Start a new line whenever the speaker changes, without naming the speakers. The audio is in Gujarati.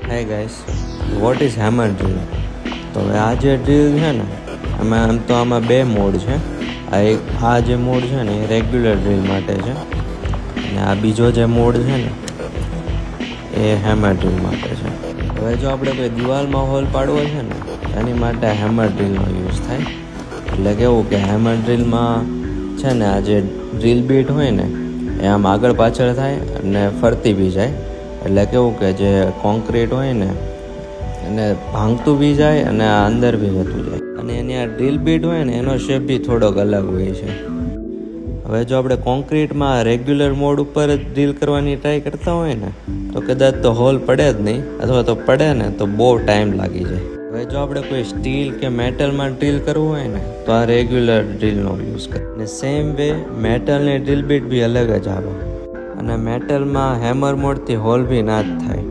Hi guys, what is hammer drill? તો હવે આ જે ડ્રીલ છે ને એમાં આમ તો આમાં બે મોડ છે. આ જે મોડ છે ને એ રેગ્યુલર ડ્રીલ માટે છે, અને આ બીજો જે મોડ છે ને એ હેમર ડ્રીલ માટે છે. હવે જો આપણે કોઈ દિવાલમાં હોલ પાડવો છે ને એની માટે હેમર ડ્રીલનો યુઝ થાય. એટલે કેવું કે હેમર ડ્રીલમાં છે ને આ જે ડ્રીલ બીટ હોય ને એ આમ આગળ પાછળ થાય અને ફરતી બી જાય. એટલે કેવું કે જે કોન્ક્રીટ હોય ને એને ભાંગતું બી જાય અને આ અંદર બી જતું જાય. અને એની આ ડ્રીલ બીટ હોય ને એનો શેપ બી થોડોક અલગ હોય છે. હવે જો આપણે કોન્ક્રીટમાં રેગ્યુલર મોડ ઉપર જ ડ્રીલ કરવાની ટ્રાય કરતા હોય ને તો કદાચ તો હોલ પડે જ નહીં, અથવા તો પડે ને તો બહુ ટાઈમ લાગી જાય. હવે જો આપણે કોઈ સ્ટીલ કે મેટલમાં ડ્રીલ કરવું હોય ને તો આ રેગ્યુલર ડ્રીલનો યુઝ કરે. અને સેમ વે મેટલની ડ્રીલ બીટ બી અલગ જ આવે, અને મેટલમાં હેમર મોડથી હોલ બી ના જ થાય.